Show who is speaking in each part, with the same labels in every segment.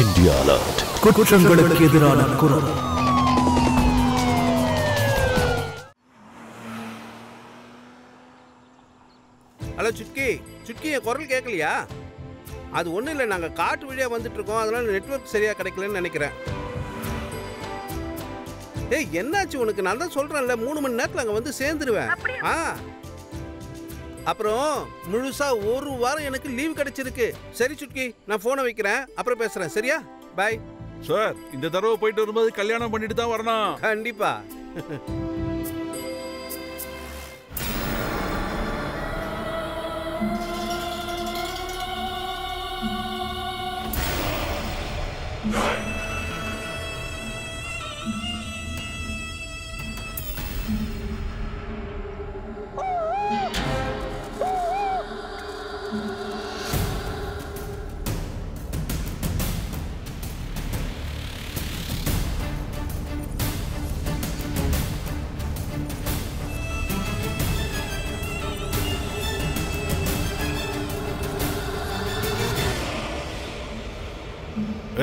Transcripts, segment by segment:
Speaker 1: India Alert. குற்றங்களுக்கு எதிரான குரல்.
Speaker 2: ஹலோ சுட்கி, என் குரல் கேட்கலையா? அது ஒன்றும் இல்லை, நாங்கள் காட்டு வழியாக வந்துட்டு இருக்கோம், அதனால நெட்வொர்க் சரியாக கிடைக்கலன்னு நினைக்கிறேன். ஏய் என்னாச்சு உனக்கு? நான் தான் சொல்கிறேன்ல, 3 மணி நேரத்தில் அங்கே வந்து சேர்ந்துருவேன். அப்புறம் முழுசா 1 வாரம் எனக்கு லீவ் கிடைச்சிருக்கு. சரி சுட்கி, நான் போனை வைக்கிறேன், அப்புறம் பேசுறேன். சரியா? Bye
Speaker 3: sir. இந்த தடவை போயிட்டு வரும்போது கல்யாணம் பண்ணிட்டு தான் வரணும்.
Speaker 2: கண்டிப்பா.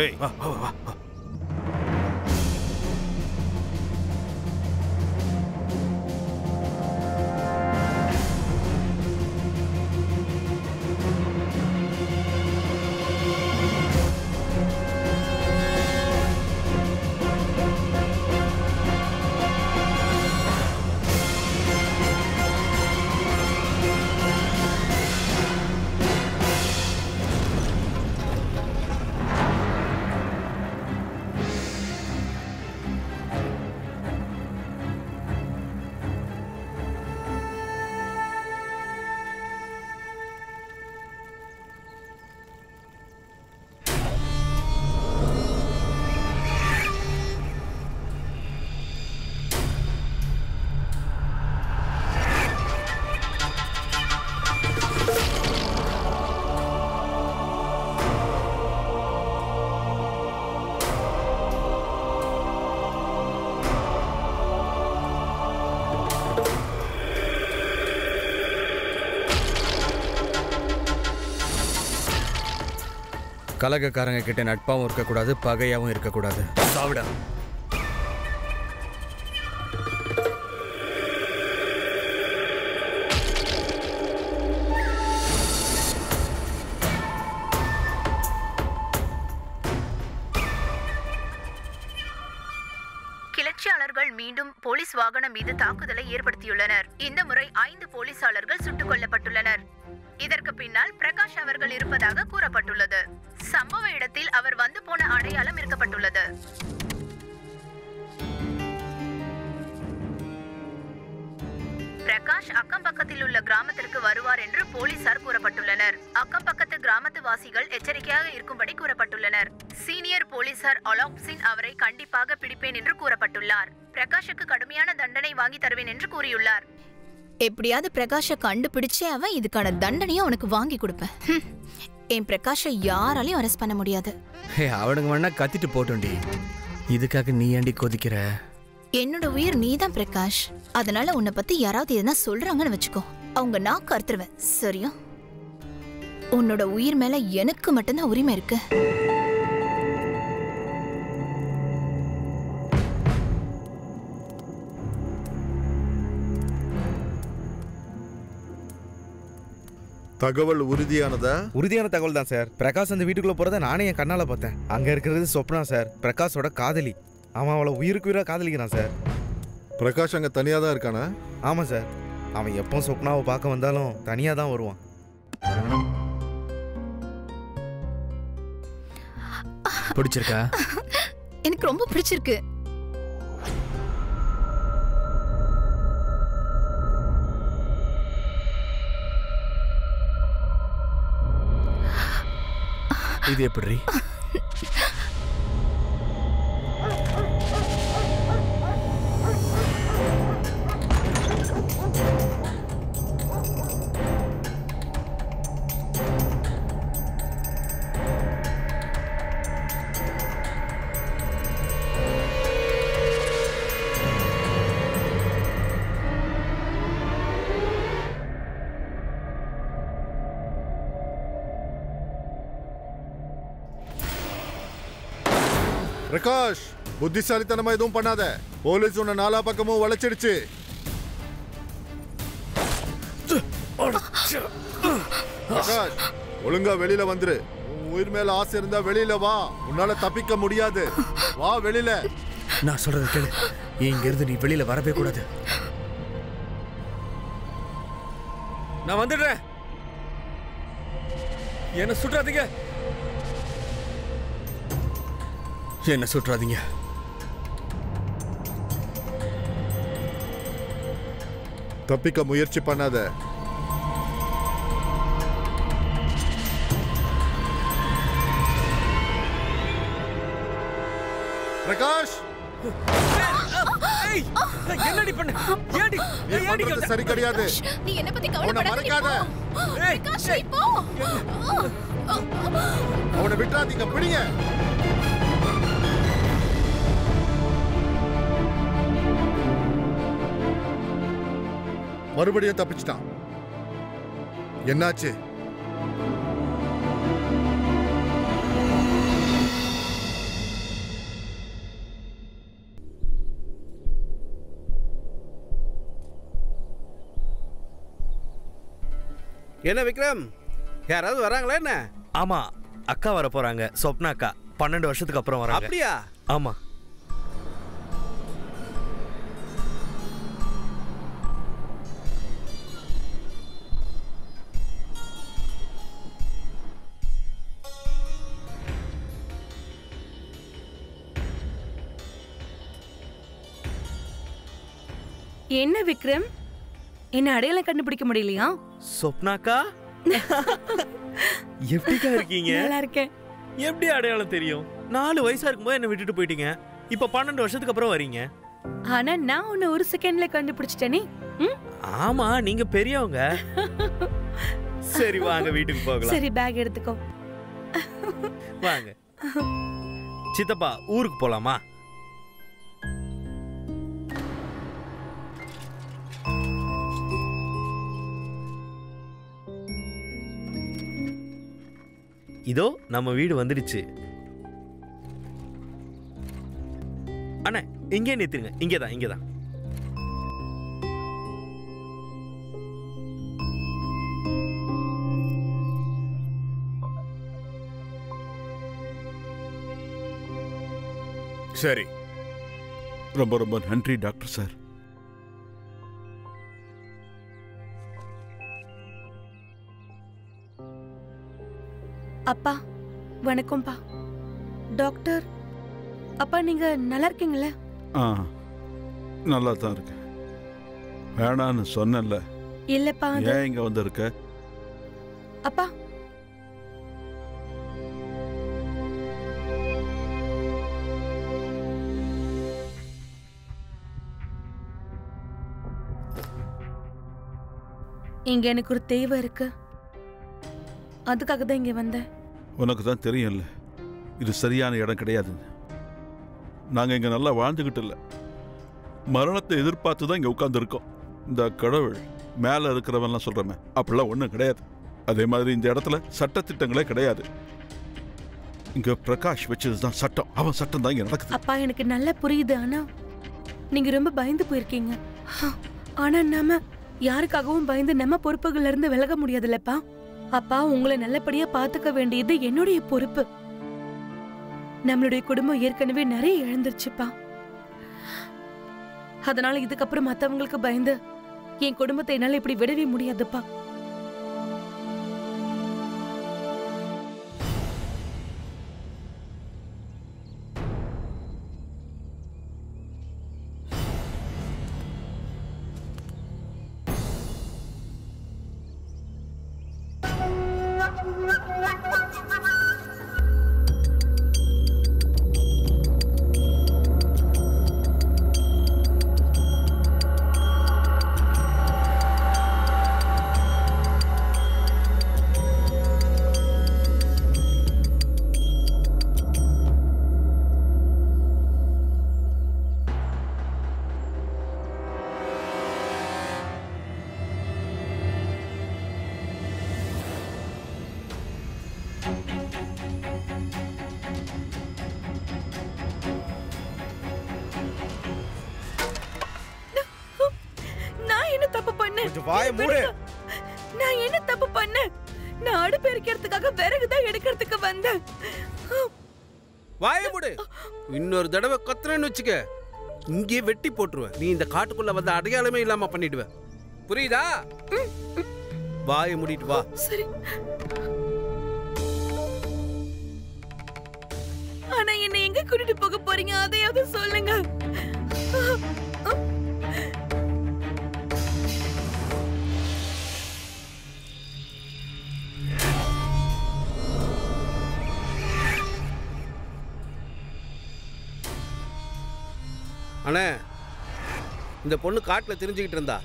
Speaker 3: ஏய் வா வா வா.
Speaker 4: கலகக்காரங்க கிட்ட நட்பாவும் இருக்கக்கூடாது, பகையாவும் இருக்கக்கூடாது. சாவிடா.
Speaker 5: கிளர்ச்சியாளர்கள் மீண்டும் போலீஸ் வாகனம் மீது தாக்குதலை ஏற்படுத்தியுள்ளனர். இந்த முறை 5 போலீசாளர்கள் சுட்டுக் கொல்லப்பட்டுள்ளனர். இதற்கு பின்னால் பிரகாஷ் அவர்கள் இருப்பதாக கூறப்பட்டுள்ளது. சம்பவ இடத்தில் அவர் வந்து போன அடையாளம் இருக்கப்பட்டுள்ளது. பிரகாஷ் அக்கம் பக்கத்தில் உள்ள கிராமத்திற்கு வருவார் என்று போலீசார் கூறப்பட்டுள்ளனர். அக்கம் பக்கத்து கிராமத்து வாசிகள் எச்சரிக்கையாக இருக்கும்படி கூறப்பட்டுள்ளனர். சீனியர் போலீசார் அலோக் சிங் அவரை கண்டிப்பாக பிடிப்பேன் என்று கூறப்பட்டுள்ளார். பிரகாஷுக்கு கடுமையான தண்டனை வாங்கி தருவேன் என்று கூறியுள்ளார்.
Speaker 6: எப்படியாவது பிரகாஷ கண்டுபிடிச்சே அவன் இதுக்கான தண்டனையும் அவனுக்கு வாங்கி கொடுப்பேன். என் பிரகாஷ யாராலையும் அரெஸ்ட் பண்ண முடியாது.
Speaker 4: அவனுக்கு வேணா கத்திட்டு போட்டோண்டி. இதுக்காக நீ ஏண்டி கொதிக்கிற?
Speaker 6: என்னோட உயிர் நீதான் பிரகாஷ். அதனால உன்னை பத்தி யாராவது எதனா சொல்றாங்கன்னு வச்சுக்கோ, அவங்க நாக்கு அறுத்துருவேன். சரியா? உன்னோட உயிர் மேல எனக்கு மட்டும்தான் உரிமை இருக்கு.
Speaker 7: தகவல் உறுதியானதா?
Speaker 4: உறுதியான தகவல் தான் சார். பிரகாஷ் அந்த வீட்டுக்குள்ள போறத நானே என் கண்ணால பார்த்தேன். அங்க இருக்கிறது சொப்னா சார், பிரகாஷோட காதலி. அவன் அவளை உயிருக்கு உயிரா காதலிக்கிறான் சார்.
Speaker 7: பிரகாஷ் அங்க தனியா தான் இருக்கானா?
Speaker 4: ஆமா சார். அவன் எப்போ சொப்னாவை பார்க்க வந்தாலும் தனியா தான் வருவான். பிடிச்சிருக்கா?
Speaker 6: எனக்கு ரொம்ப பிடிச்சிருக்கு.
Speaker 4: இது எப்படி?
Speaker 7: பிரகாஷ், புத்திசாலித்தனமா எதுவும் பண்ணாத. போலீஸ் உன்னை நாலா பக்கமும் வளைச்சிடுச்சு. பிரகாஷ், ஒழுங்கா வெளியில வந்துரு. உயிர் மேல ஆசை இருந்தா வெளியில வா. உன்னால தப்பிக்க முடியாது. வா வெளியில.
Speaker 1: நான் சொல்றது கேளு. இங்க இருந்து நீ வெளியில வரவே கூடாது.
Speaker 8: நான் வந்துடுறேன். என்ன சுற்றாதீங்க.
Speaker 1: என்ன சுற்றாதீங்க.
Speaker 7: தப்பிக்க முயற்சி பண்ணாத. பிரகாஷ்,
Speaker 8: என்னடி பண்ண? ஏடி
Speaker 7: நீ பண்றது சரி கிடையாது.
Speaker 6: நீ என்ன பத்தி
Speaker 7: அவனை மறைக்காத.
Speaker 6: பிரகாஷ் நீ போ.
Speaker 7: அவனை விட்டுறாதீங்க, பிடிங்க. மறுபடியும் தப்பிச்சிட்டான். என்னாச்சு?
Speaker 2: என்ன விக்ரம், யாராவது வராங்களா என்ன?
Speaker 4: ஆமா, அக்கா வர போறாங்க. சொப்னா அக்கா 12 வருஷத்துக்கு அப்புறம் வராங்க.
Speaker 2: அப்படியா?
Speaker 4: ஆமா.
Speaker 9: என்ன விக்ரம், என்ன அடையாளம் கண்டுபிடிக்க முடியலையா?
Speaker 4: சொப்னாக்கா எப்படிக்கா இருக்கீங்க?
Speaker 9: நல்லா இருக்கேன்.
Speaker 4: எப்படி அடையாளம் தெரியும்? 4 வயசா இருக்கும்போது என்ன விட்டுட்டு போயிட்டீங்க. இப்ப 12 வருஷத்துக்கு அப்புறம் வரீங்க.
Speaker 9: ஆனா நான் உன்னை ஒரு செகண்ட்ல கண்டுபிடிச்சிட்டேனே.
Speaker 4: ஆமா, நீங்க பெரியவங்க. சரி வாங்க வீட்டுக்கு போகலாம்.
Speaker 9: சரி, பேக் எடுத்துக்கோ.
Speaker 4: வாங்க. சித்தப்பா, ஊருக்கு போலாமா? இதோ நம்ம வீடு வந்துடுச்சு. அண்ணா, இங்கே நிறுத்துங்க. இங்கேதான், இங்கேதான்.
Speaker 3: சரி, ரொம்ப ரொம்ப நன்றி டாக்டர் சார்.
Speaker 9: அப்பா வணக்கம்ப்பா. டாக்டர் அப்பா, நீங்க நல்லா இருக்கீங்களா?
Speaker 3: நல்லா தான் இருக்கு. வேணான்னு சொன்னல.
Speaker 9: இல்லப்பா.
Speaker 3: ஏன் இங்க வந்திருக்க?
Speaker 9: அப்பா, இங்க எனக்கு ஒரு தேவை இருக்கு. அதுக்காக தான் இங்க வந்தேன்.
Speaker 3: உனக்கு தான் தெரியும்ல, இது சரியான இடம் கிடையாது. நாங்க இங்க நல்லா வாழ்ந்துகிட்டு இல்ல, மரணத்தை எதிர்பார்த்து தான் இங்க உட்கார்ந்து இருக்கோம். இந்த கடவுள் மேல இருக்கிறவன்லாம் சொல்றமே, அப்படிலாம் ஒண்ணும் கிடையாது. அதே மாதிரி இந்த இடத்துல சட்டத்திட்டங்களே கிடையாது. இங்க பிரகாஷ் வச்சதுதான் சட்டம். அவன் சட்டம் தான் இங்க நடக்குது.
Speaker 9: அப்பா, எனக்கு நல்லா புரியுது. ஆனா நீங்க ரொம்ப பயந்து போயிருக்கீங்க. ஆனா நாம யாருக்காகவும் பயந்து நம்ம பொறுப்புகள்ல இருந்து விலக முடியாதுல்லப்பா. அப்பா, உங்களை நல்லபடியா பாத்துக்க வேண்டியது என்னுடைய பொறுப்பு. நம்மளுடைய குடும்பம் ஏற்கனவே நிறைய இழந்துருச்சுப்பா. அதனால இதுக்கப்புறம் மத்தவங்களுக்கு பயந்து என் குடும்பத்தை என்னால இப்படி விடவே முடியாதுப்பா.
Speaker 4: கொஞ்சம் வாயை மூடு.
Speaker 9: நான் என்ன தப்பு பண்ணேன்? நான் அடுப்பு எரிக்கிறதுக்காக விறகு தான் எடுக்கிறதுக்கு வந்தேன்.
Speaker 2: வாயை மூடு. இன்னொரு தடவை கத்துறேன்னு வச்சுக்க, இங்கே வெட்டி போட்டுருவேன். நீ இந்த காட்டுக்குள்ள வந்த அடையாளமே இல்லாம பண்ணிடுவேன். புரியுதா? வாயை மூடிட்டு வா.
Speaker 9: சரி. ஆனா என்ன எங்க கூட்டிட்டு போக போறீங்க? அதையாவது சொல்லுங்க.
Speaker 2: அண்ணே, இந்த பொண்ணு காட்டுல தெரிஞ்சுக்கிட்டு இருந்தா.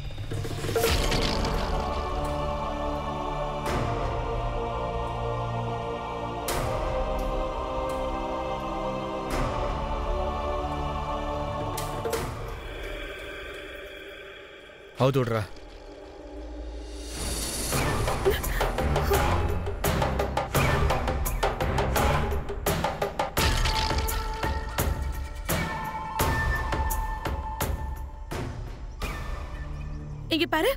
Speaker 4: அவுத்து விடுறா.
Speaker 9: இங்க பாரு,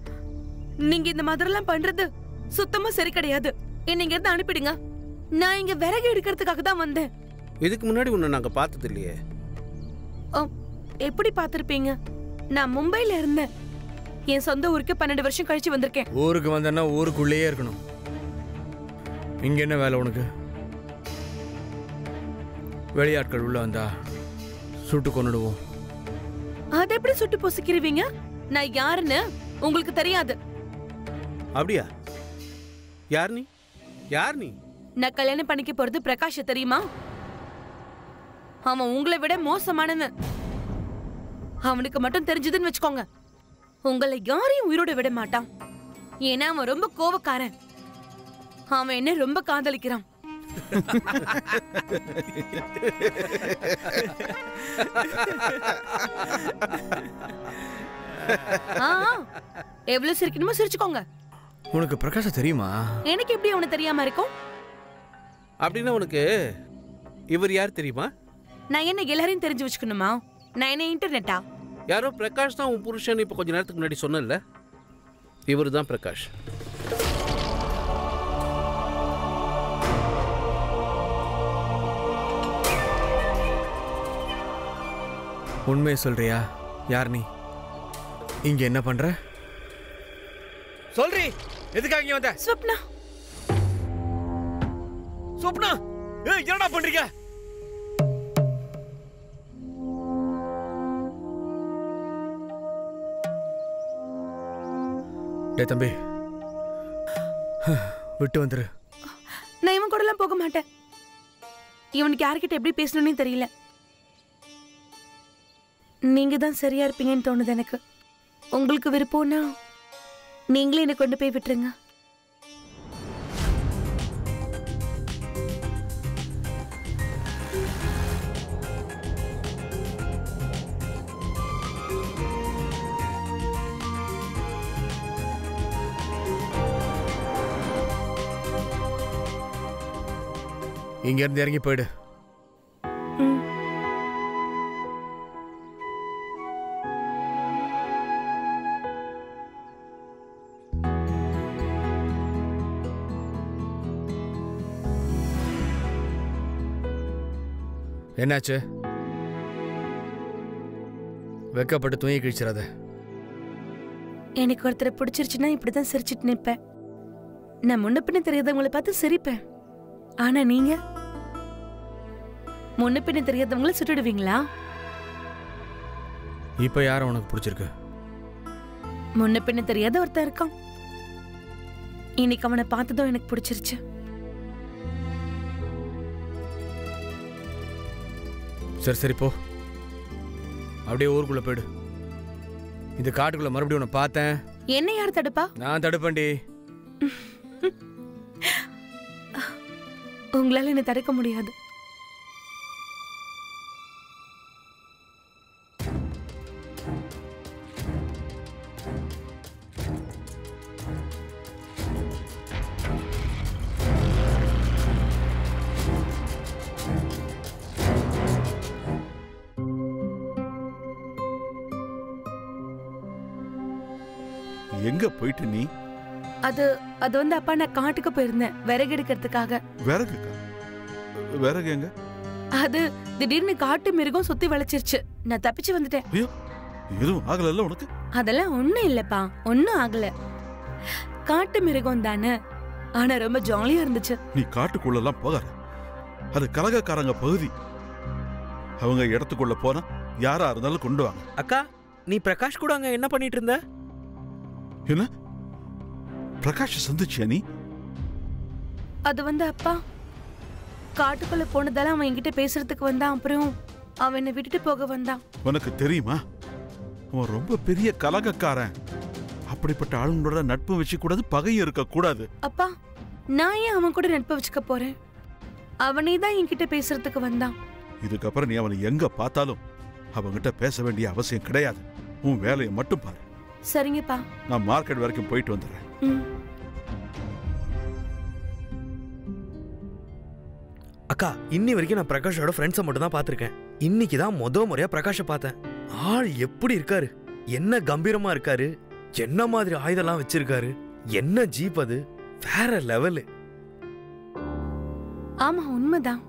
Speaker 9: நீங்க இந்த மாதிரிலாம் பண்றது சுத்தமா சரி கிடையாது. என்ன இங்க இருந்து அனுப்பிடுங்க. நான் இங்க விறகு எடுக்கிறதுக்காக தான் வந்தேன்.
Speaker 2: இதுக்கு முன்னாடி உன்னை நாங்க பார்த்தது இல்லையே.
Speaker 9: எப்படி பார்த்திருப்பீங்க? நான் மும்பைல இருந்தேன். என் சொந்த ஊருக்கு 12 வருஷம் கழிச்சு வந்திருக்கேன்.
Speaker 4: ஊருக்கு வந்தேன்னா ஊருக்குள்ளேயே இருக்கணும். இங்க என்ன வேலை உனக்கு? வெளியாட்கள் உள்ள வந்தா சுட்டு கொன்னுடுவோம்.
Speaker 9: அதை எப்படி சுட்டு பொசுக்கிருவீங்க? நான் யாருன்னு உங்களுக்கு தெரியாது.
Speaker 2: அப்படியா? யார் நீ? யார் நீ?
Speaker 9: நான் கல்யாணம் பண்ணிக்க போறது பிரகாஷ், தெரியுமா? அவன் உங்களை விட மோசமானவன். அவனுக்கு மட்டும் தெரிஞ்சதுன்னு வச்சுக்கோங்க, உங்களை யாரையும் உயிரோட விட மாட்டான். ஏன்னா அவன் ரொம்ப கோவக்காரன். அவன் என்ன ரொம்ப காதலிக்கிறான். எவ்வளவு சிரிக்கணுமோ சிரிச்சுக்கோங்க.
Speaker 4: உனக்கு பிரகாஷ தெரியுமா?
Speaker 9: எனக்கு எப்படி அவனை தெரியாம இருக்கும்?
Speaker 2: அப்படின்னா உனக்கு இவர் யார் தெரியுமா?
Speaker 9: நான் என்ன எல்லாரையும் தெரிஞ்சு வச்சுக்கணுமா? நான் என்ன இன்டர்நெட்டா?
Speaker 2: யாரோ பிரகாஷ் தான் உன் புருஷன் இப்ப கொஞ்ச நேரத்துக்கு முன்னாடி சொன்னல. இவரு தான் பிரகாஷ்.
Speaker 4: உண்மையை சொல்றியா? யார் நீ? இங்க என்ன பண்ற?
Speaker 8: சொல்றி, எதுக்காக இங்க வந்த?
Speaker 9: ஸ்வப்னா.
Speaker 8: ஸ்வப்னா, ஏய் என்னடா பண்றீங்க?
Speaker 4: டேய் தம்பி, விட்டு வந்துரு.
Speaker 9: நான் இவன் கூட எல்லாம் போக மாட்டேன். இவனுக்கு யார்கிட்ட எப்படி பேசணும்னு தெரியல. நீங்க தான் சரியா இருப்பீங்கன்னு தோணுது எனக்கு. உங்களுக்கு விருப்பம்னா நீங்களே என்னை கொண்டு போய் விட்டுருங்க.
Speaker 4: இங்க இருந்து இறங்கி போயிடு. என்னாச்சு? வெக்கப்பட்டு தூங்கி கிழிச்சிடாத.
Speaker 9: எனக்கு ஒருத்தரை பிடிச்சிருச்சுன்னா இப்படிதான் சிரிச்சிட்டு நிற்பேன். நான் முன்ன பின்ன தெரியாதவங்களை பார்த்து சிரிப்பேன். ஆனா நீங்க முன்ன பின்ன தெரியாதவங்களை சுட்டுடுவீங்களா?
Speaker 4: இப்ப யார உனக்கு பிடிச்சிருக்கு?
Speaker 9: முன்ன பின்ன தெரியாத ஒருத்தன் இருக்கான். இன்னைக்கு அவனை பார்த்ததும் எனக்கு பிடிச்சிருச்சு.
Speaker 4: சரி சரி போ, அப்படியே ஊருக்குள்ள போயிடு. இந்த காட்டுக்குள்ள மறுபடியும் உன்னை பார்த்தேன்.
Speaker 9: என்ன யார் தடுப்பா?
Speaker 4: நான் தடுப்பேன்டி.
Speaker 9: உங்களால என்ன தடுக்க முடியாது.
Speaker 3: எங்க போயிட்டு நீ?
Speaker 9: அது அது வந்து அப்பா நான் காட்டுக்கு போயிருந்தேன் விறகு எடுக்கிறதுக்காக.
Speaker 3: விறகு? விறகு எங்க?
Speaker 9: அது திடீர்னு காட்டு மிருகம் சுத்தி வளைச்சிருச்சு. நான் தப்பிச்சு வந்துட்டேன்.
Speaker 3: ஐயோ, எதுவும் ஆகல உனக்கு?
Speaker 9: அதெல்லாம் ஒண்ணும் இல்லப்பா, ஒண்ணும் ஆகல. காட்டு மிருகம் தானே, ஆனா ரொம்ப ஜாலியா இருந்துச்சு.
Speaker 3: நீ காட்டுக்குள்ளெல்லாம் போகாத, அது கலகக்காரங்க பகுதி. அவங்க இடத்துக்குள்ள போனா யாரா இருந்தாலும் கொண்டு வாங்க.
Speaker 1: அக்கா, நீ பிரகாஷ் கூட அங்க என்ன பண்ணிட்டு இருந்த?
Speaker 3: என்ன பிரகாஷ் சந்திச்சியா நீ?
Speaker 9: அது வந்து அப்பா காட்டுக்குள்ள போனதால அவன் என்கிட்ட பேசுறதுக்கு வந்தான். அப்புறம் அவன் என்னை விட்டுட்டு போக வந்தான்.
Speaker 3: உனக்கு தெரியுமா, அவன் ரொம்ப பெரிய கலகக்காரன். அப்படிப்பட்ட ஆளுங்களோட நட்பு வச்சு கூடாது, பகையும் இருக்க கூடாது.
Speaker 9: அப்பா, நான் ஏன் அவன் கூட நட்பு வச்சுக்க போறேன்? அவனே தான் என்கிட்ட பேசுறதுக்கு வந்தான்.
Speaker 3: இதுக்கப்புறம் நீ அவனை எங்க பார்த்தாலும் அவங்கிட்ட பேச வேண்டிய அவசியம் கிடையாது. உன் வேலையை மட்டும் பாரு.
Speaker 9: சரிங்கப்பா.
Speaker 3: நான் மார்க்கெட் வரைக்கும் போயிட்டு வந்துடுறேன்.
Speaker 1: அக்கா, இன்னி வரைக்கும் நான் பிரகாஷோட ஃப்ரெண்ட்ஸை மட்டும் தான் பார்த்துருக்கேன். இன்னைக்கு தான் முறையா பிரகாஷை பார்த்தேன். ஆள் எப்படி இருக்காரு, என்ன கம்பீரமா இருக்காரு, என்ன மாதிரி ஆயுதம்லாம் வச்சிருக்காரு, என்ன ஜீப் அது, வேற லெவலு.
Speaker 9: ஆமா, உண்மைதான்.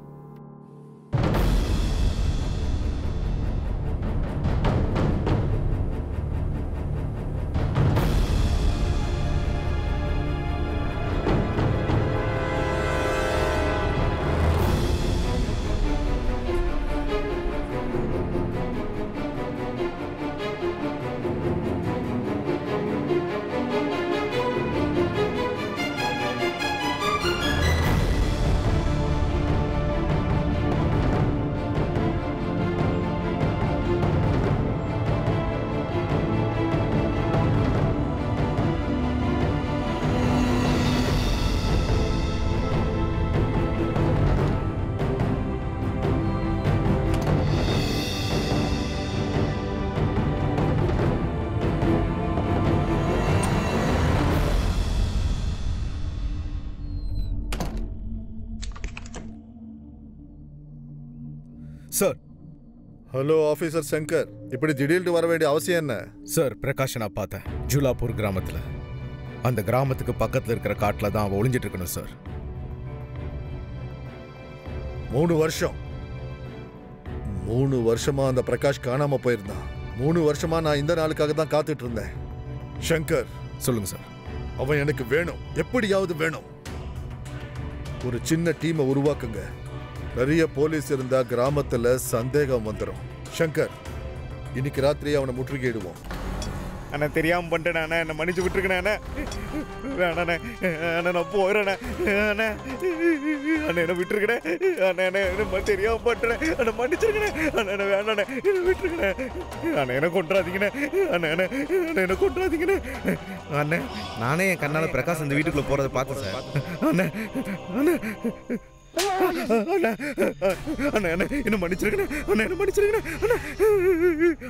Speaker 4: சார்.
Speaker 7: ஹலோ ஆபீசர் சங்கர், இப்படி திடீர்னு வர வேண்டிய அவசியம் என்ன?
Speaker 4: சார், பிரகாஷ் நான் பார்த்தேன் ஜூலாப்பூர் கிராமத்துல. அந்த கிராமத்துக்கு பக்கத்துல இருக்கிற காட்டுல தான் அவன் ஒளிஞ்சிட்டு இருக்கணும் சார்.
Speaker 7: 3 வருஷம் 3 வருஷமா அந்த பிரகாஷ் காணாம போயிருந்தான். 3 வருஷமா நான் இந்த நாளுக்காக தான் காத்துட்டு இருந்தேன். சங்கர்,
Speaker 4: சொல்லுங்க சார்.
Speaker 7: அவன் எனக்கு வேணும், எப்படியாவது வேணும். ஒரு சின்ன டீமை உருவாக்குங்க. நிறைய போலீஸ் இருந்தா கிராமத்துல சந்தேகம் வந்துடும். சங்கர், இன்னைக்கு ராத்திரி அவனை முற்றுகையிடுவோம்.
Speaker 4: அண்ணா, தெரியாம பண்ணிட்டேன். என்ன மன்னிச்சு விட்டுருக்கேன். வேணாண்ணே, நான் போயிடறேன். அண்ணா, என்ன விட்டுருக்கேன். தெரியாம பண்ணிட்டேன். மன்னிச்சிருக்கேன். அண்ணா, வேணாண்ணே, என்ன விட்டுருக்கேன். அண்ணா, என்ன கொண்டாதீங்கண்ணே. அண்ணா, என்ன கொண்டாதீங்கண்ணே. அண்ணே, நானே என் கண்ணால பிரகாஷ் அந்த வீட்டுக்குள்ள போறதை பார்த்தேன் சார். அண்ணா, அண்ணா, அண்ணா, அண்ணா, என்ன மன்னிச்சிருக்கேன். அண்ணா, என்ன மன்னிச்சிருக்கேன். அண்ணா,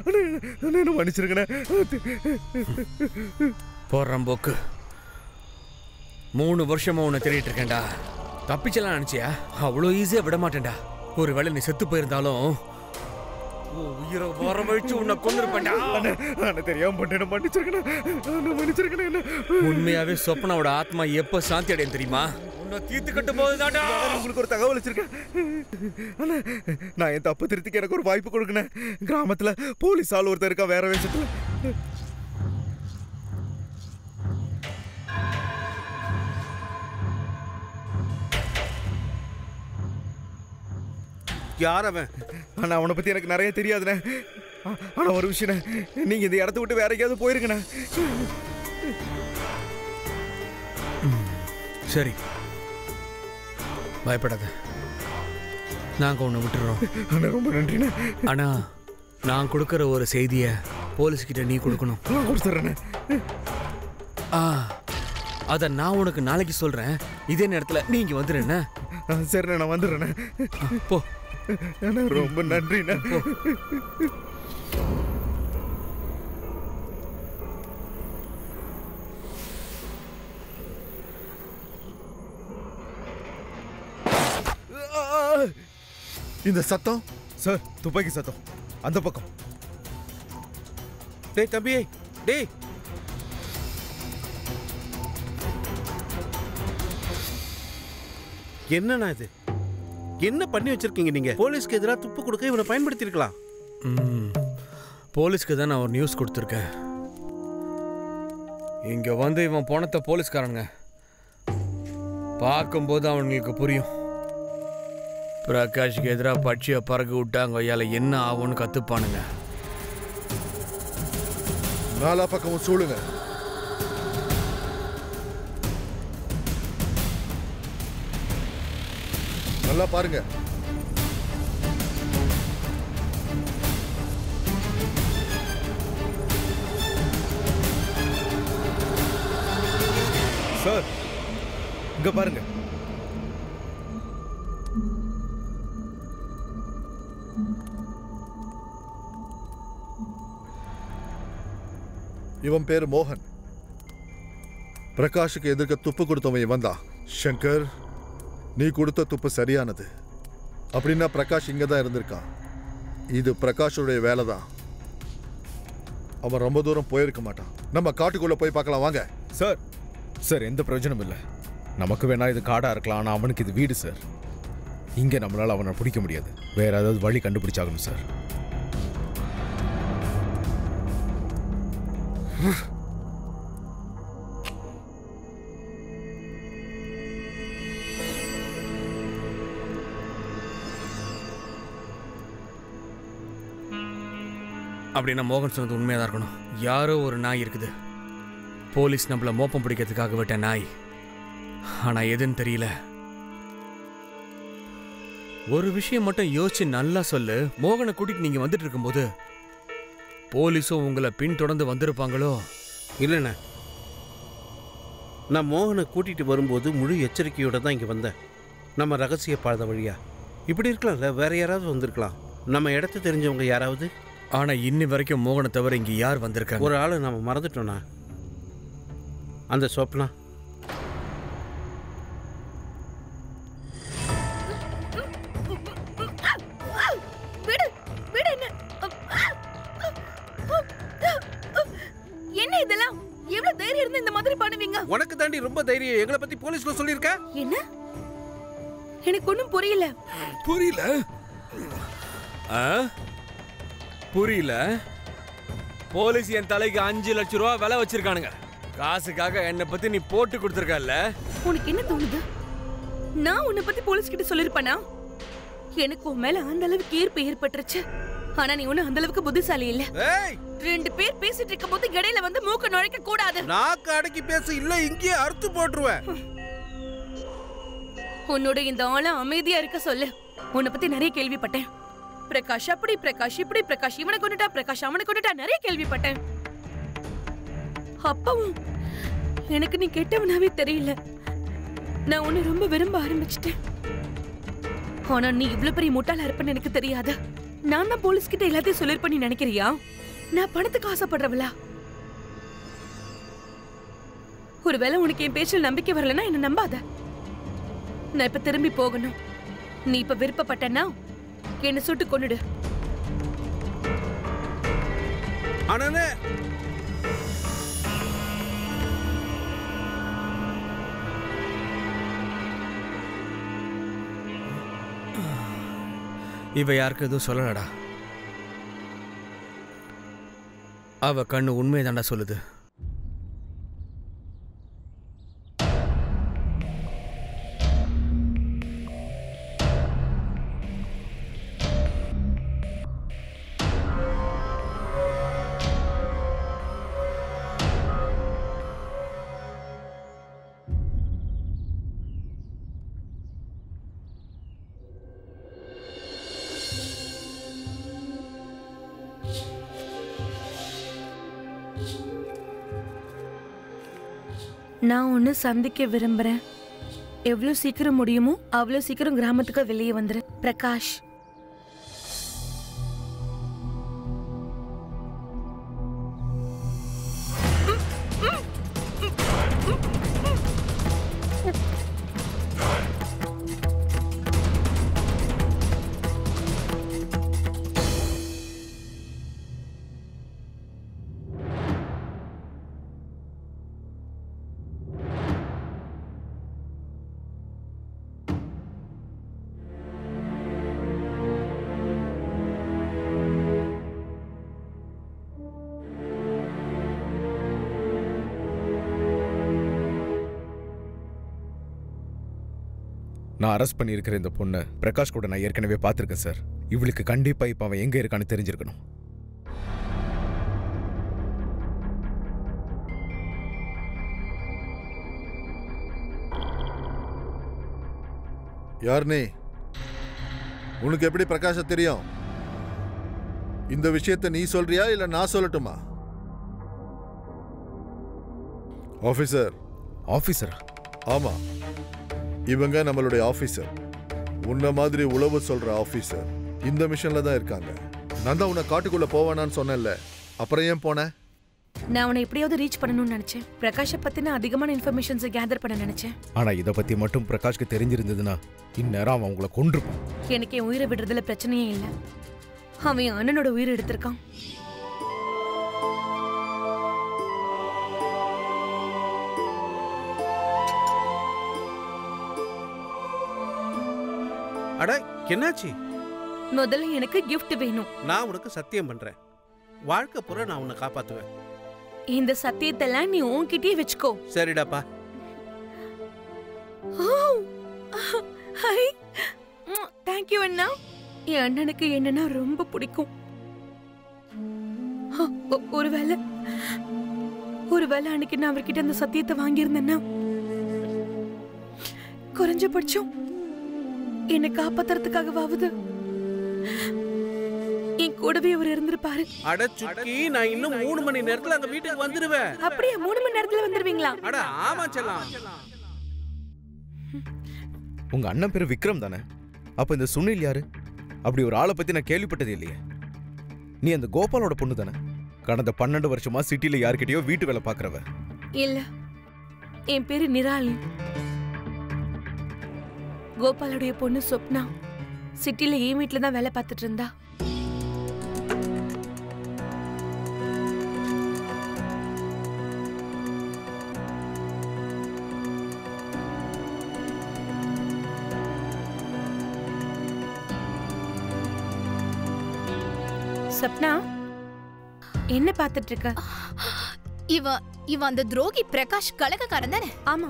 Speaker 4: அண்ணா, என்ன மன்னிச்சிருக்கேன்.
Speaker 8: போடுறேன் போக்கு. 3 வருஷமா உன்னை தேடிட்டு இருக்கேன்டா. தப்பிச்செல்லாம் நினைச்சியா? அவ்வளோ ஈஸியா விட மாட்டேன்டா. ஒருவேளை நீ செத்து போயிருந்தாலும் உயிரை வரவழைச்சு உன்னை கொன்னிருப்பேன்டா.
Speaker 4: தெரியாம பண்ணிட்டேன். மன்னிச்சிருக்கேன்.
Speaker 8: உண்மையாவே சொப்பனாவோட ஆத்மா எப்ப சாந்தி அடையும் தெரியுமா? உன்னை தீர்த்து கட்டும் போதுதான்டா.
Speaker 4: உங்களுக்கு ஒரு தகவல் வச்சிருக்கேன். நான் என் தப்பு திருத்திக்க எனக்கு ஒரு வாய்ப்பு கொடுக்கணும். கிராமத்துல போலீஸ் ஆள் ஒருத்தர் இருக்கா வேற வேஷத்துல.
Speaker 2: யார் அவன்?
Speaker 4: ஆனா அவனை பத்தி எனக்கு நிறைய தெரியாதுண்ணே. ஆனா ஒரு விஷயம், நீங்க இந்த இடத்த விட்டு வேற எங்கேயாவது போயிருங்கண்ணே.
Speaker 8: சரி, பயப்படாத, நாங்க உன்னை விட்டுறோம்.
Speaker 4: ரொம்ப நன்றிண்ணே.
Speaker 8: ஆனா நான் கொடுக்கற ஒரு செய்தியை போலீஸ்கிட்ட நீ கொடுக்கணும்.
Speaker 4: கொடுத்துறேண்ணே.
Speaker 8: அத நான் உனக்கு நாளைக்கு சொல்றேன். இதே நேரத்துல நீ இங்க வந்துடுறேண்ணே.
Speaker 4: சரிண்ணே, நான் வந்துடுறேண்ணே.
Speaker 8: போ.
Speaker 4: ரொம்ப நன்றிண்ணே.
Speaker 7: இந்த சத்தம்
Speaker 4: சார், துப்பாக்கி சத்தம் அந்த பக்கம்.
Speaker 2: டேய் தம்பி, டேய் என்னண்ணா இது? என்ன பண்ணி வச்சிருக்கீங்க நீங்க? போலீஸ்க்கு எதிராக துப்பு கொடுக்க இவனை பயன்படுத்தி இருக்கலாம்.
Speaker 8: போலீஸ்க்கு தான் நான் ஒரு நியூஸ் கொடுத்துருக்கேன். இங்க வந்து இவன் போனத்த போலீஸ்காரனுங்க பார்க்கும்போது அவனுங்களுக்கு புரியும். பிரகாஷ்க்கு எதிராக பட்சியை பறக்க விட்டாங்க ஐயால என்ன ஆகும்னு கத்துப்பானுங்க.
Speaker 7: நாலா பக்கமும் சூழுங்க. நல்லா பாருங்க.
Speaker 4: சார் இங்க பாருங்க.
Speaker 7: இவன் பேரு மோகன். பிரகாஷுக்கு எதிர்க்க துப்பு கொடுத்தவன் இவன் தான். சங்கர், நீ கொடுத்த துப்பு சரியானது. அப்படின்னா பிரகாஷ் இங்க தான் இருந்திருக்கான். இது பிரகாஷுடைய வேலை தான். அவன் ரொம்ப தூரம் போயிருக்க மாட்டான். நம்ம காட்டுக்குள்ள போய் பார்க்கலாம் வாங்க.
Speaker 4: சார் சார் எந்த பிரயோஜனம் இல்லை. நமக்கு வேணா இது காடா இருக்கலாம், ஆனால் அவனுக்கு இது வீடு சார். இங்கே நம்மளால அவனை பிடிக்க முடியாது. வேற ஏதாவது வழி கண்டுபிடிச்சாகணும் சார்.
Speaker 8: அப்படின்னா மோகன் சொன்னது உண்மையாக தான் இருக்கணும். யாரோ ஒரு நாய் இருக்குது. போலீஸ் நம்மளை மோப்பம் பிடிக்கிறதுக்காக விட்ட நாய். ஆனால் எதுன்னு தெரியல. ஒரு விஷயம் மட்டும் யோசிச்சு நல்லா சொல்லு. மோகனை கூட்டிட்டு நீங்க வந்துட்டு இருக்கும்போது போலீஸும் உங்களை பின்தொடர்ந்து வந்திருப்பாங்களோ?
Speaker 2: இல்லைண்ணே, நான் மோகனை கூட்டிட்டு வரும்போது முழு எச்சரிக்கையோட தான் இங்கே வந்தேன். நம்ம ரகசிய பாதை வழியா இப்படி இருக்கலாம்ல, வேற யாராவது வந்திருக்கலாம். நம்ம இடத்த தெரிஞ்சவங்க யாராவது.
Speaker 8: ஆனா இன்னி வரைக்கும் மோகனை தவிர இங்க யார் வந்திருக்காங்க?
Speaker 2: ஒரு ஆளை நம்ம மறந்துட்டோண்ணா. அந்த சொப்னா.
Speaker 9: என்ன இதெல்லாம்? எவ்வளவு தைரியம் இருந்தா இந்த மாதிரி பண்ணுவீங்க?
Speaker 2: உனக்கு தாண்டி ரொம்ப தைரியம். எங்களை பத்தி போலீஸ்ல சொல்லிருக்க?
Speaker 9: என்ன? எனக்கு ஒண்ணும் புரியல.
Speaker 8: புரியல? புரியல? போலீஸ் என் தலைக்கு 5 லட்சம் ரூபா விலை வச்சிருக்கானுங்க. காசுக்காக என்னை பத்தி நீ போட்டு கொடுத்துருக்கல.
Speaker 9: உனக்கு என்ன தோணுது? நான் உன்னை பத்தி போலீஸ் கிட்ட சொல்லிருப்பேனா? எனக்கு உன் மேல அந்த அளவுக்கு ஈர்ப்பு ஏற்பட்டுருச்சு. ஆனா நீ ஒண்ணு அந்த அளவுக்கு புத்திசாலி இல்ல. 2 பேர் பேசிட்டு இருக்கும் போது இடையில வந்து மூக்க நுழைக்க கூடாது.
Speaker 2: நாக்கு அடக்கி பேச, இல்ல இங்கேயே அறுத்து போட்டுருவேன்.
Speaker 9: உன்னோட இந்த ஆள அமைதியா இருக்க சொல்லு. உன்னை பத்தி நிறைய கேள்விப்பட்டேன். பிரகாஷ் அப்படி, பிரகாஷ் இப்படி, பிரகாஷ் இவனை கொண்டுட்டா, பிரகாஷ் அவனை கொண்டுட்டா, நிறைய கேள்விப்பட்டேன். அப்பவும் எனக்கு நீ கெட்டவனாவே தெரியல. நான் உன்னை ரொம்ப விரும்ப ஆரம்பிச்சிட்டேன். ஆனா நீ இவ்வளவு பெரிய முட்டாளா இருப்பேன்னு எனக்கு தெரியாது. நான் தான் போலீஸ் கிட்ட எல்லாத்தையும் சொல்லிருப்பேன் நீ நினைக்கிறியா? நான் பணத்துக்கு ஆசைப்படுறவளா? ஒருவேளை உனக்கு என் பேச்சில் நம்பிக்கை வரலன்னா என்ன நம்பாத. நான் இப்ப திரும்பி போகணும். நீ இப்ப விருப்பப்பட்டனா என்ன சுட்டு கொன்னுடு.
Speaker 2: அண்ணே,
Speaker 8: இவ யாருக்கு எதுவும் சொல்லலடா. அவ கண்ணு உண்மைதாண்டா சொல்லுது.
Speaker 9: நான் ஒன்னு சந்திக்க விரும்புறேன். எவ்வளவு சீக்கிரம் முடியுமோ அவ்வளவு சீக்கிரம் கிராமத்துக்கு வெளியே வந்துரு பிரகாஷ்.
Speaker 8: நான் அரெஸ்ட் பண்ணியிருக்கிற இந்த பொண்ணை பிரகாஷ் கூட நான் ஏற்கனவே பார்த்துருக்கேன் சார். இவளுக்கு கண்டிப்பா இப்ப அவன் எங்க இருக்கான்னு தெரிஞ்சிருக்கணும்.
Speaker 7: யார் நீ? உனக்கு எப்படி பிரகாஷ தெரியும்? இந்த விஷயத்தை நீ சொல்றியா இல்ல நான் சொல்லட்டுமா? ஆபீசர்.
Speaker 8: ஆபீசரா?
Speaker 7: ஆமா, இவங்க நம்மளுடைய ஆபீசர். உன்ன மாதிரி உளவு சொல்ற ஆபீசர் இந்த மிஷன்ல தான் இருக்காங்க. நான் தான் உன்னை காட்டுக்குள்ள போவானான்னு சொன்னேன்ல, அப்புறம் ஏன் போன?
Speaker 9: நான் அவனை எப்படியாவது ரீச் பண்ணணும்னு நினைச்சேன். பிரகாஷை பத்தின அதிகமான இன்ஃபர்மேஷன்ஸை கேதர் பண்ண நினைச்சேன்.
Speaker 8: ஆனா இதை பத்தி மட்டும் பிரகாஷ்க்கு தெரிஞ்சிருந்ததுன்னா இந்நேரம் அவன் உங்களை கொன்றுப்பான்.
Speaker 9: எனக்கு என் உயிரை விடுறதுல பிரச்சனையே இல்லை. அவன் என் அண்ணனோட உயிரை எடுத்திருக்கான்.
Speaker 2: அட என்னாச்சு?
Speaker 9: முதல்ல எனக்கு கிஃப்ட் வேணும்.
Speaker 2: நான் உனக்கு சத்தியம் பண்றேன், வாழ்க்கை பூரா நான் உன்னை காப்பாத்துவேன்.
Speaker 9: இந்த சத்தியத்தெல்லாம் நீ உன்கிட்டயே வச்சுக்கோ.
Speaker 2: சரிடாப்பா.
Speaker 9: ஹாய், தேங்க்யூ அண்ணா. என் அண்ணனுக்கு என்னன்னா ரொம்ப பிடிக்கும். ஒருவேளை அன்னைக்கு நான் அவர்கிட்ட அந்த சத்தியத்தை வாங்கியிருந்தேன்னா குறைஞ்சபட்சம் என்னை காப்பாத்துறதுக்காகவாவது என் கூடவே அவர் இருந்திருப்பாரு.
Speaker 2: அட சுக்கி, நான் இன்னும் 3 மணி நேரத்துல அங்க வீட்டுக்கு வந்துருவேன்.
Speaker 9: அப்படியே 3 மணி நேரத்துல வந்துருவீங்களா?
Speaker 2: அட ஆமா செல்லம்.
Speaker 8: உங்க அண்ணன் பேரு விக்ரம் தானே? அப்ப இந்த சுனில் யாரு? அப்படி ஒரு ஆளை பத்தி நான் கேள்விப்பட்டதே இல்லையே. நீ அந்த கோபாலோட பொண்ணு தானே? கடந்த 12 வருஷமா சிட்டில யார்கிட்டயோ வீட்டு வேலை பாக்குறவ.
Speaker 9: இல்ல, என் பேரு நிராலி. கோபாலுடைய பொண்ணு சொப்னா சிட்டில என் வீட்டுல தான் வேலை பார்த்துட்டு இருந்தா. சப்னா, என்ன பார்த்துட்டு இருக்க?
Speaker 6: இவ அந்த துரோகி பிரகாஷ் கலகக்காரன் தானே?
Speaker 9: ஆமா.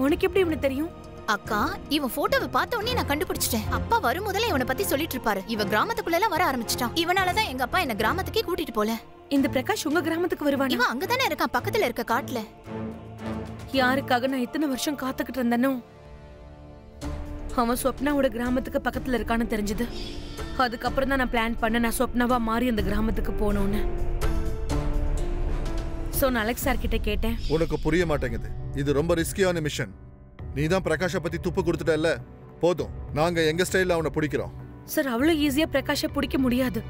Speaker 9: உனக்கு எப்படி இவனை தெரியும்?
Speaker 6: அக்கா, இவன் போட்டோவை பார்த்த உடனே நான் கண்டுபிடிச்சிட்டேன். அப்பா வரும் முதல்ல இவனை பத்தி சொல்லிட்டு இருப்பாரு. இவ கிராமத்துக்குள்ள எல்லாம் வர ஆரம்பிச்சிட்டான். இவனாலதான் எங்க அப்பா என்ன கிராமத்துக்கே கூட்டிட்டு போல.
Speaker 9: இந்த பிரகாஷ் உங்க கிராமத்துக்கு வருவானா?
Speaker 6: இவன் அங்கதானே இருக்கான், பக்கத்துல இருக்க காட்டுல.
Speaker 9: யாருக்காக நான் இத்தனை வருஷம் காத்துக்கிட்டு இருந்தனோ அவன் சொப்னாவோட கிராமத்துக்கு பக்கத்துல இருக்கான்னு தெரிஞ்சது. அதுக்கப்புறம் தான் நான் பிளான் பண்ண நான் சொப்னாவா மாறி அந்த கிராமத்துக்கு போனோன்னு. சோ நான் அலெக்ஸ் சார் கிட்ட கேட்டேன்.
Speaker 7: உனக்கு புரிய மாட்டேங்குது, இது ரொம்ப ரிஸ்கியான மிஷன். நீ தான் பிரகாஷ பத்தி துப்பு கொடுத்துட்டல்ல, போதும். நாங்க எங்க ஸ்டைல்ல அவனை பிடிக்கிறோம்.
Speaker 9: சார், அவ்வளவு ஈஸியா பிரகாஷை பிடிக்க முடியாது.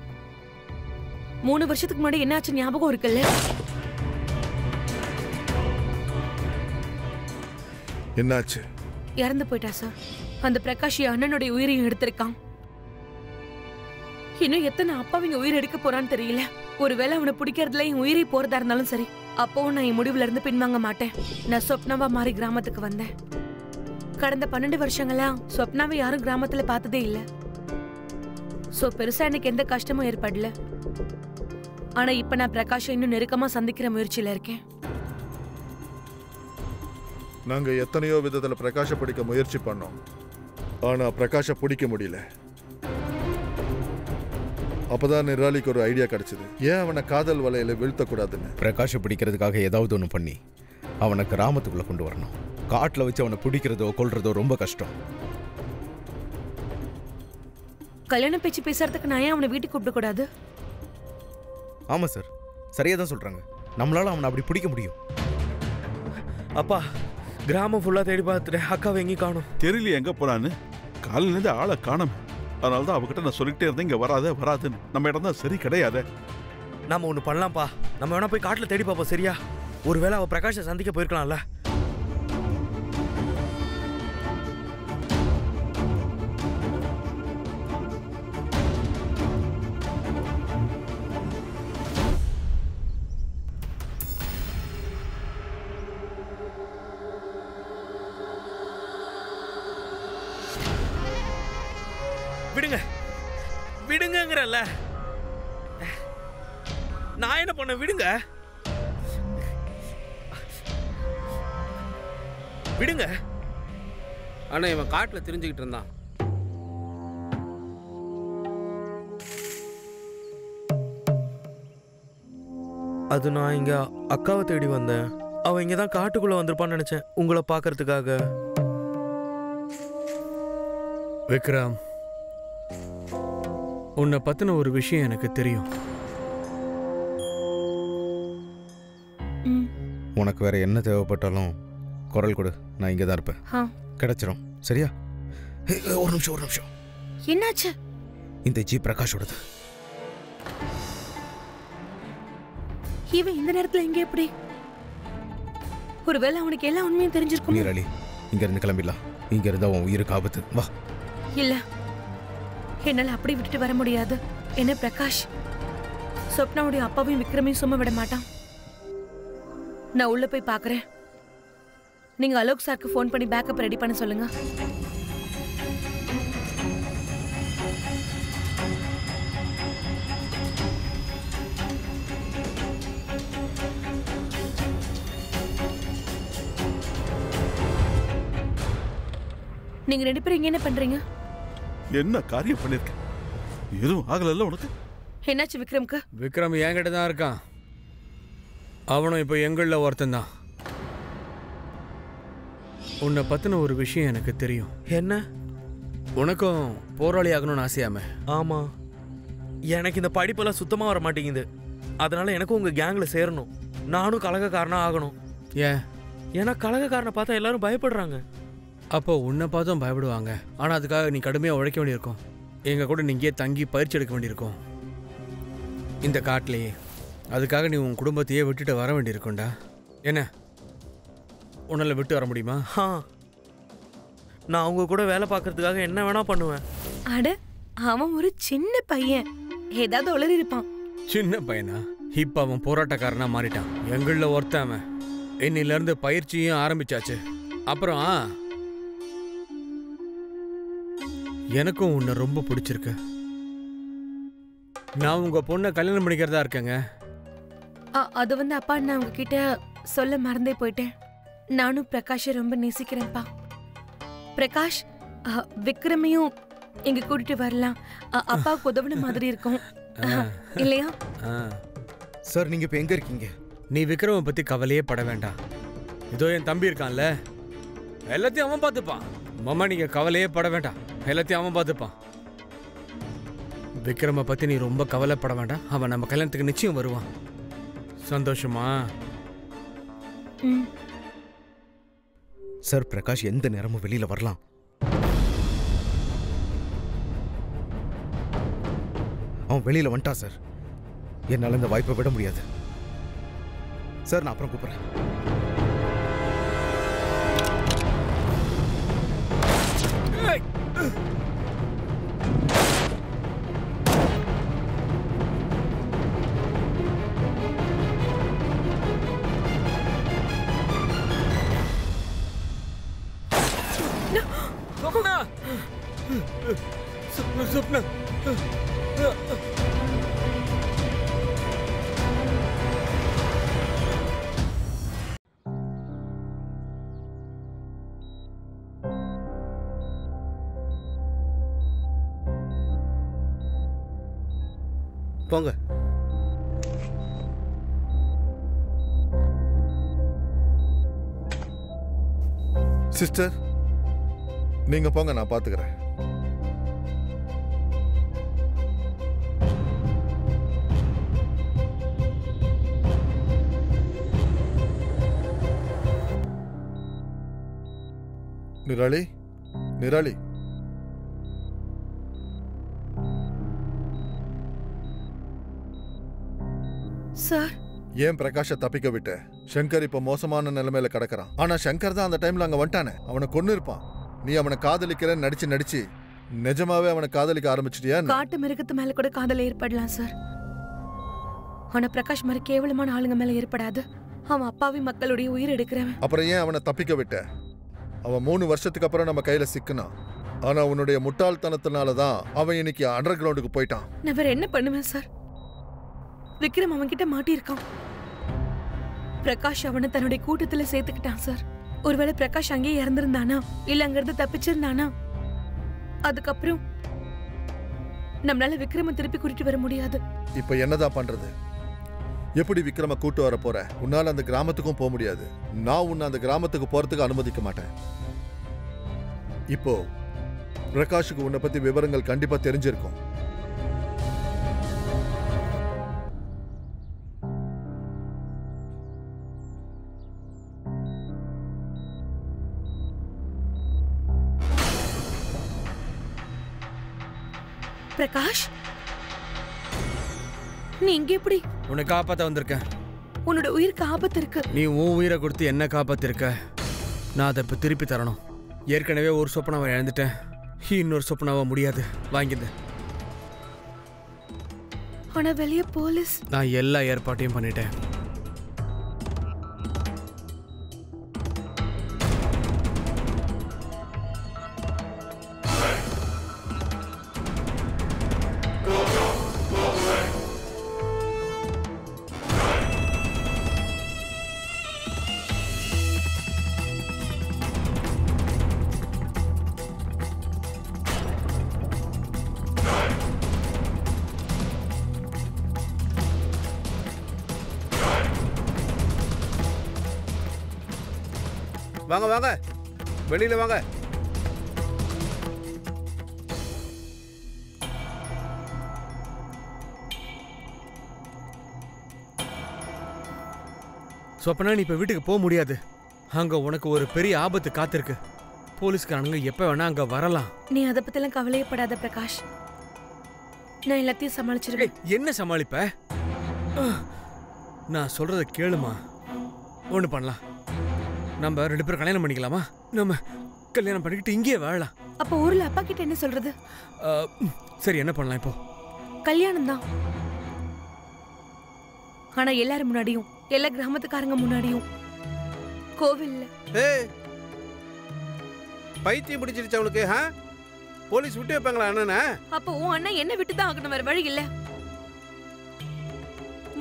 Speaker 9: 3 வருஷத்துக்கு முன்னாடி என்னாச்சு ஞாபகம் இருக்குல்ல?
Speaker 7: என்னாச்சு?
Speaker 9: இறந்து போயிட்டா சார். அந்த பிரகாஷ் என் அண்ணனுடைய உயிரையும் எடுத்திருக்கான். இன்னும் எத்தனை அப்பாவிங்க உயிர் எடுக்க போறான்னு தெரியல. ஒருவேளை அவனை பிடிக்கிறதுல என் உயிரை போறதா இருந்தாலும் சரி, அப்பவும் நான் என் முடிவுல இருந்து பின்வாங்க மாட்டேன். நான் சொப்னாவா மாறி கிராமத்துக்கு வந்தேன். கடந்த 12 வருஷங்களா சொப்னாவை யாரும் கிராமத்துல பார்த்ததே இல்ல. சோ பெருசா எனக்கு எந்த கஷ்டமும் ஏற்படல. ஆனா இப்ப நான் பிரகாஷை இன்னும் நெருக்கமா சந்திக்கிற முயற்சியில இருக்கேன்.
Speaker 7: நாங்க எத்தனையோ விதத்துல பிரகாஷ பிடிக்க முயற்சி பண்ணோம், ஆனா பிரகாஷ பிடிக்க முடியல. அப்பதான் நிராலிக்கு ஒரு ஐடியா கிடைச்சது, ஏன் அவனை காதல் வலையில வீழ்த்தக்கூடாதுன்னு.
Speaker 8: பிரகாஷை பிடிக்கிறதுக்காக ஏதாவது ஒன்று பண்ணி அவனை கிராமத்துக்குள்ள கொண்டு வரணும். காட்டில் வச்சு அவனை பிடிக்கிறதோ கொல்றதோ ரொம்ப கஷ்டம்.
Speaker 9: கல்யாண பேச்சு பேசுறதுக்கு நான் ஏன் அவனை வீட்டுக்கு கூப்பிட கூடாது?
Speaker 8: ஆமா சார், சரியா தான் சொல்றாங்க. நம்மளால அவனை அப்படி பிடிக்க முடியும்.
Speaker 1: அப்பா, கிராமம் ஃபுல்லா தேடி பார்த்துட்டேன், அக்காவை எங்கேயும் காணும்.
Speaker 3: தெரியல எங்க போறான்னு. காலையிலேருந்து ஆளை காணோம். அதனால தான் அவகிட்ட நான் சொல்லிக்கிட்டே இருந்தேன், இங்க வராதுன்னு. நம்ம இடம் தான் சரி கிடையாது.
Speaker 1: நாம ஒண்ணு பண்ணலாம்ப்பா, நம்ம வேணா போய் காட்டுல தேடி பார்ப்போம். சரியா? ஒருவேளை அவ பிரகாஷை சந்திக்க போயிருக்கலாம்ல. விடுங்க விடுங்கங்கறல்ல, நான் என்ன பண்ண? விடுங்க விடுங்க.
Speaker 2: ஆனா இவன் காட்டுல திரிஞ்சுக்கிட்டு இருந்தான்.
Speaker 1: அது நான் இங்க அக்காவை தேடி வந்தேன். அவ இங்க தான் காட்டுக்குள்ள வந்திருப்பான்னு நினைச்சேன் உங்களை பார்க்கறதுக்காக.
Speaker 10: விக்ரம், உன்னை பத்தின ஒரு விஷயம் எனக்கு தெரியும்.
Speaker 8: உனக்கு வேற என்ன தேவைப்பட்டாலும் குரல் கொடு, நான் இங்கே தான் இருப்பேன். கிடைச்சிரும், சரியா? ஒரு நிமிஷம்.
Speaker 9: என்னாச்சு?
Speaker 8: இந்த ஜி பிரகாஷோடது.
Speaker 9: இவன் இந்த நேரத்துல இங்க எப்படி? ஒருவேளை அவனுக்கு எல்லா உண்மையும் தெரிஞ்சிருக்கும்.
Speaker 8: நீராளி, இங்க இருந்து கிளம்பிடலாம். இங்க இருந்தா உன் உயிருக்கு ஆபத்து. வா.
Speaker 9: இல்ல, என்னால அப்படி விட்டுட்டு வர முடியாது. என்ன பிரகாஷ் சொப்னாவுடைய அப்பாவையும் விக்ரமையும் சும்மா விட மாட்டான். நான் உள்ள போய் பாக்குறேன். நீங்க அலோக் சாருக்கு ஃபோன் பண்ணி பேக்கப் ரெடி பண்ண சொல்லுங்க. நீங்க ரெண்டு பேரும் இங்க என்ன பண்றீங்க?
Speaker 3: என்ன காரியம் பண்ணிருக்க? எதுவும் ஆகல உனக்கு?
Speaker 9: என்னாச்சு விக்ரம்க்கு?
Speaker 10: விக்ரம் என்கிட்ட தான் இருக்கான். அவனும் இப்போ எங்களில் ஒருத்தன் தான். உன்னை பத்தின ஒரு விஷயம் எனக்கு தெரியும்.
Speaker 1: என்ன?
Speaker 10: உனக்கும் போராளி ஆகணும்னு ஆசையாம?
Speaker 1: ஆமா, எனக்கு இந்த படிப்பெல்லாம் சுத்தமா வர மாட்டேங்குது. அதனால எனக்கும் உங்க கேங்ல சேரணும். நானும் கலகக்காரனா ஆகணும்.
Speaker 10: ஏன்?
Speaker 1: ஏன்னா கலகக்காரனை பார்த்தா எல்லாரும் பயப்படுறாங்க.
Speaker 10: அப்போ உன்னை பார்த்தும் பயப்படுவாங்க. ஆனால் அதுக்காக நீ கடுமையாக உழைக்க வேண்டியிருக்கும். எங்கள் கூட நீங்கே தங்கி பயிற்சி எடுக்க வேண்டியிருக்கும் இந்த காட்டிலேயே. அதுக்காக நீ உன் குடும்பத்தையே விட்டுட்டு வர வேண்டியிருக்கும்டா. என்ன, உன்னால் விட்டு வர முடியுமா?
Speaker 1: நான் அவங்க கூட வேலை பார்க்கறதுக்காக என்ன வேணா பண்ணுவேன்.
Speaker 9: அட, அவன் ஒரு சின்ன பையன், ஏதாவது உளறி இருப்பான்.
Speaker 10: சின்ன பையனா? இப்போ அவன் போராட்டக்காரனா மாறிட்டான். எங்களில் ஒருத்தன் அவன். இன்னிலேருந்து பயிற்சியும் ஆரம்பிச்சாச்சு. அப்புறம் எனக்கும் உன்னை ரொம்ப பிடிச்சிருக்கு. நான் உங்க பொண்ணை கல்யாணம் பண்ணிக்கிறதா இருக்கேங்க.
Speaker 9: அது வந்து அப்பா, நான் உங்ககிட்ட சொல்ல மறந்தே போயிட்டேன். நானும் பிரகாஷை ரொம்ப நேசிக்கிறேன்ப்பா. பிரகாஷ், விக்ரமையும் இங்க கூட்டிட்டு வரலாம். அப்பாவுக்கு உதவுன மாதிரி இருக்கும் இல்லையா?
Speaker 8: சார், நீங்க இப்ப எங்க இருக்கீங்க?
Speaker 10: நீ விக்ரமை பத்தி கவலையே பட வேண்டாம். இதோ என் தம்பி இருக்கான்ல, எல்லாத்தையும் அவன் பார்த்துப்பான். மாமா, நீங்க கவலையே பட வேண்டாம், எல்லாத்தையும் அவன் பார்த்துப்பான். விக்ரமை பத்தி நீ ரொம்ப கவலைப்பட வேண்டாம். அவன் நம்ம கல்யாணத்துக்கு நிச்சயம் வருவான். சந்தோஷமா?
Speaker 8: சார், பிரகாஷ் எந்த நேரமும் வெளியில வரலாம். அவன் வெளியில வந்துட்டான் சார். என்னால இந்த வாய்ப்பை விட முடியாது சார். நான் அப்புறம் கூப்பிடுறேன்.
Speaker 10: சுப்னா,
Speaker 1: போங்க.
Speaker 7: சிஸ்டர், நீங்க போங்க, நான் பாத்துக்கிறேன். நிராளி, நிராளி,
Speaker 9: சார்,
Speaker 7: ஏன் பிரகாஷ தப்பிக்க விட்ட? சங்கர் இப்ப மோசமான நிலைமையில கிடக்குறான். ஆனா சங்கர் தான் அந்த டைம்ல அங்க வந்துட்டானே, அவனை கொன்னு இருப்பான். நீ அவனை காதலிக்கிறேன்னு நடிச்சு நிஜமாவே அவனை காதலிக்க ஆரம்பிச்சிட்டியா?
Speaker 9: காட்டு மிருகத்து மேல கூட காதல் ஏற்படலாம் சார். ஆனா பிரகாஷ் மாதிரி கேவலமான ஆளுங்க மேல ஏற்படாது. அவன் அப்பாவி மக்களுடைய உயிர் எடுக்கிறவன்.
Speaker 7: அப்புறம் ஏன் அவனை தப்பிக்க விட்ட? அவன் 3 வருஷத்துக்கு அப்புறம் நம்ம கையில சிக்கினான். ஆனா உன்னுடைய முட்டாள்தனத்தினாலதான் அவன் இன்னைக்கு அண்டர் கிரவுண்டுக்கு போயிட்டான்.
Speaker 9: நான் வேற என்ன பண்ணுவேன் சார்? விக்ரம் அவன் கிட்ட மாட்டியிருக்கான். பிரகாஷ் அவனை தன்னுடைய கூட்டத்துல சேர்த்துக்கிட்டான் சார். ஒருவேளை பிரகாஷ் அங்கேயே இறந்திருந்தானா இல்ல அங்கிருந்து தப்பிச்சிருந்தானா அதுக்கப்புறம் நம்மளால விக்ரம திருப்பி கூட்டிட்டு வர முடியாது.
Speaker 7: இப்ப என்னதான் பண்றது? எப்படி விக்ரம கூட்டு வர போற? உன்னால அந்த கிராமத்துக்கும் போக முடியாது. நான் உன்னை அந்த கிராமத்துக்கு போறதுக்கு அனுமதிக்க மாட்டேன். இப்போ பிரகாஷுக்கு உன்னை பத்தி விவரங்கள் கண்டிப்பா தெரிஞ்சிருக்கும்.
Speaker 9: பிரகாஷ், நீ இங்க எப்படி?
Speaker 10: உன்னை காப்பாத்த வந்திருக்கேன்.
Speaker 9: உன்னோட உயிருக்கு ஆபத்து இருக்கு.
Speaker 10: நீ உன் உயிரை கொடுத்து என்ன காப்பாத்திருக்க. நான் அதை இப்ப திருப்பி தரணும். ஏற்கனவே ஒரு சொப்பனாவை இழந்துட்டேன். இன்னொரு சொப்பனாவா முடியாது. வாங்கிது.
Speaker 9: ஆனா வெளியே போலீஸ்.
Speaker 10: நான் எல்லா ஏற்பாட்டையும் பண்ணிட்டேன்.
Speaker 2: வாங்க வாங்க, வெளியில வாங்க.
Speaker 10: சொப்பனா, நீ இப்ப வீட்டுக்கு போக முடியாது. அங்க உனக்கு ஒரு பெரிய ஆபத்து காத்திருக்கு. போலீஸ்காரனுங்க எப்ப வேணா அங்க வரலாம்.
Speaker 9: நீ அதை பத்திலாம் கவலையப்படாத பிரகாஷ். நான் எல்லாத்தையும் சமாளிச்சிருக்கேன்.
Speaker 10: என்ன சமாளிப்ப? நான் சொல்றத கேளுமா. ஒண்ணு பண்ணலாம். நம்ம 2 பேரும் கல்யாணம் பண்ணிக்கலாமா? நம்ம கல்யாணம் பண்ணிக்கிட்டு இங்கேயே வாழலாம்.
Speaker 9: அப்ப ஊர்ல அப்பா கிட்ட என்ன சொல்றது?
Speaker 10: சரி, என்ன பண்ணலாம் இப்போ?
Speaker 9: கல்யாணம் தான். ஆனா எல்லாரும் முன்னாடியும், எல்லா கிராமத்துக்காரங்க முன்னாடியும், கோவில்ல.
Speaker 2: பைத்தியம் பிடிச்சிருச்சு அவனுக்கு. போலீஸ் விட்டு வைப்பாங்களா அண்ணனா?
Speaker 9: அப்ப உன் அண்ணன் என்ன விட்டு தான் ஆகணும், வேற வழி இல்ல.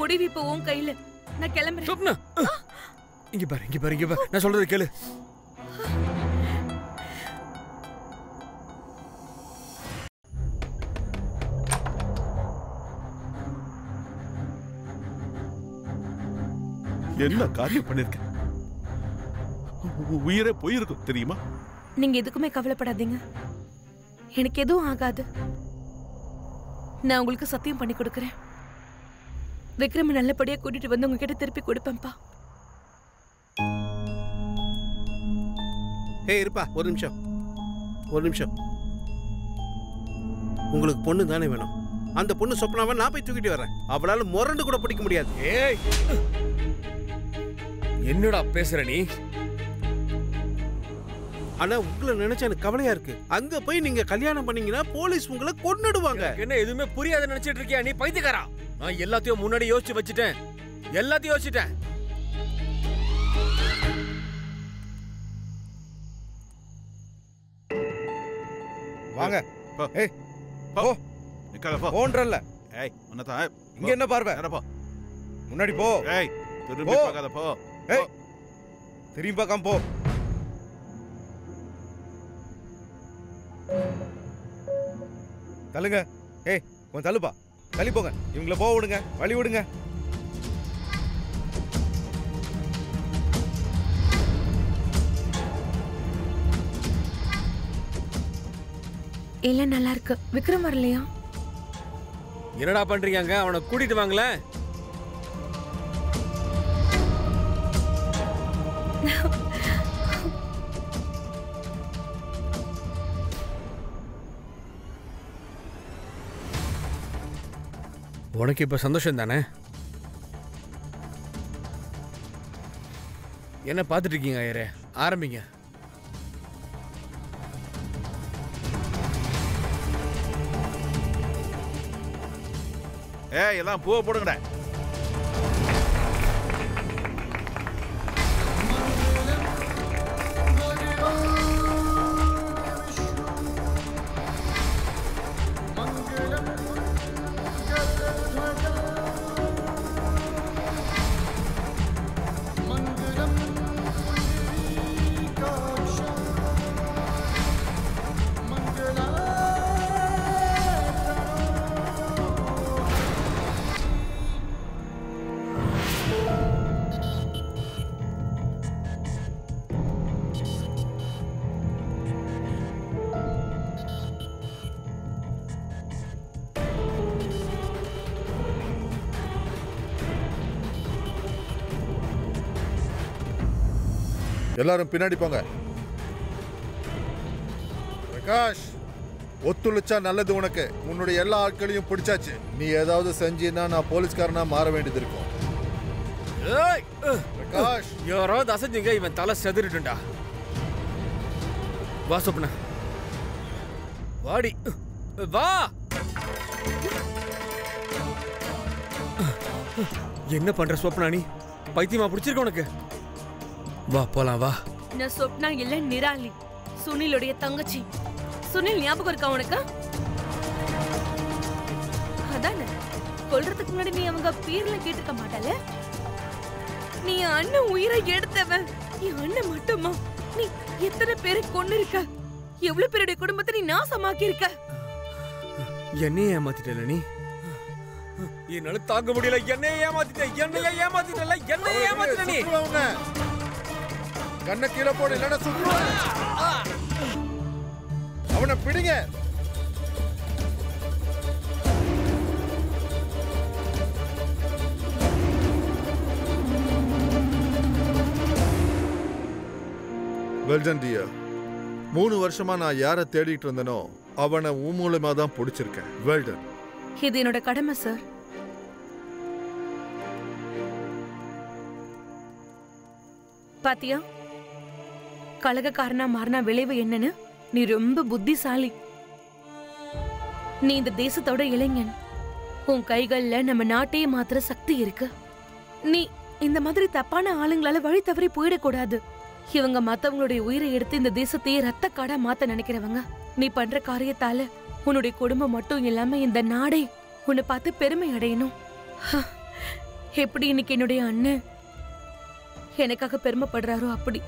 Speaker 9: முடிவு இப்போ உன் கையில. நான் கிளம்புறேன்.
Speaker 10: இங்க பாரு, இங்க பாரு, இங்க பாரு. நான் சொல்றது கேளு.
Speaker 3: என்ன காரியம் பண்ணிருக்க? உயிரே போயிருக்கும் தெரியுமா?
Speaker 9: நீங்க எதுக்குமே கவலைப்படாதீங்க. எனக்கு எதுவும் ஆகாது. நான் உங்களுக்கு சத்தியம் பண்ணி கொடுக்கறேன். விக்ரம நல்லபடியா கூட்டிட்டு வந்து உங்ககிட்ட திருப்பி கொடுப்பேன்ப்பா.
Speaker 2: இருப்பா, ஒரு நிமிஷம். உங்களுக்கு பொண்ணு தானே வேணும்? அந்த பொண்ணு சொப்னாவை நான் போய் தூக்கிட்டு வரேன். அவளால முரண்டு கூட பிடிக்க முடியாது.
Speaker 10: என்னடா பேசுற நீ?
Speaker 2: ஆனா உங்களை நினைச்சா எனக்கு கவலையா இருக்கு. அங்க போய் நீங்க கல்யாணம் பண்ணீங்கன்னா போலீஸ் உங்களை கொன்னுடுவாங்க.
Speaker 10: என்ன எதுவுமே புரியாத நினைச்சிட்டு இருக்கியா நீ? பைத்தியக்காரா! நான் எல்லாத்தையும் முன்னாடி யோசிச்சு வச்சுட்டேன். எல்லாத்தையும் யோசிச்சிட்டேன்.
Speaker 4: வாங்க. ஏய் போ.
Speaker 3: நிக்கல போ.
Speaker 4: போன்றல்ல.
Speaker 3: ஏய் உன்னதா.
Speaker 4: இங்க என்ன பார்வை?
Speaker 3: போ.
Speaker 4: முன்னாடி போ.
Speaker 3: ஏய் திரும்பி பார்க்காத போ.
Speaker 4: ஏய் திரும்பி பார்க்காம போ. தள்ளுங்க. ஏய் கொஞ்சம் தள்ளுப்பா. தள்ளி போங்க. இவங்கள போக விடுங்க. வழி விடுங்க.
Speaker 9: எல்லாம் நல்லா இருக்கு. விக்ரம் வரலையா?
Speaker 10: என்னடா பண்றீங்க? அவனை கூட்டிட்டு வாங்களே. உனக்கு இப்ப சந்தோஷம் தானே? என்ன பார்த்துட்டு இருக்கீங்க ஐயரே? ஆரம்பிங்க.
Speaker 3: எல்லாம் பூவை போடுங்கடா.
Speaker 7: எல்லாரும் பின்னாடி போங்க. பிரகாஷ், ஒத்துழைச்சா நல்லது உனக்கு. உன்னுடைய எல்லா ஆட்களையும் பிடிச்சாச்சு. நீ ஏதாவது செஞ்சீன்னா நான் போலீஸ்காரனா மாற வேண்டியது இருக்கும். பிரகாஷ்,
Speaker 10: யாராவது அசைஞ்சிங்க இவன் தலை செதறிட்டுண்டா. வா சொப்னா, வாடி வா. என்ன பண்ற சொப்னா? நீ பைத்தியமா பிடிச்சிருக்க உனக்கு? வா போலாம் வா.
Speaker 9: நான் சொப்னா இல்ல, நிராலி, சுனிலுடைய தங்கச்சி. சுனில் ஞாபகம் இருக்கா உனக்கு? அதானே, கொல்றதுக்கு முன்னாடி நீ அவங்க பேர்ல கேட்டுக்க மாட்டால. நீ அண்ணன் உயிரை எடுத்தவன். நீ அண்ணன் மட்டுமா? நீ எத்தனை பேரை கொண்டு இருக்க? எவ்வளவு பேருடைய குடும்பத்தை நீ நாசமாக்கி இருக்க?
Speaker 10: என்னையே ஏமாத்திட்டல நீ. என்னால தாங்க முடியல. என்னையே ஏமாத்திட்ட நீ.
Speaker 7: கண்ணை கீழே போடு, இல்லைன்னா சுற்றுவாங்க. அவனை பிடிங்க. வெல்டன் டியர், 3 வருஷமா நான் யாரை தேடிட்டு இருந்தனோ அவனை உன் மூலமா தான் பிடிச்சிருக்கேன். வெல்டன்.
Speaker 9: இது என்னோட கடமை சார். பாத்தியா, கலகக்காரனா மாறினா விளைவு என்னன்னு? நீ ரொம்ப புத்திசாலி. நீ இந்த தேசத்தோட இளைஞன். உன் கைகள்ல நம்ம நாட்டையே மாத்திர சக்தி இருக்கு. நீ இந்த மாதிரி தப்பான ஆளுங்களால வழி தவறி போயிடக்கூடாது. இவங்க மத்தவங்களுடைய உயிரை எடுத்து இந்த தேசத்தையே ரத்த காடா மாத்த நினைக்கிறவங்க. நீ பண்ற காரியத்தால உன்னுடைய குடும்பம் மட்டும் இல்லாம இந்த நாடே உன்னை பார்த்து பெருமை அடையணும். எப்படி இன்னைக்கு என்னுடைய அண்ணன் எனக்காக பெருமைப்படுறாரோ அப்படி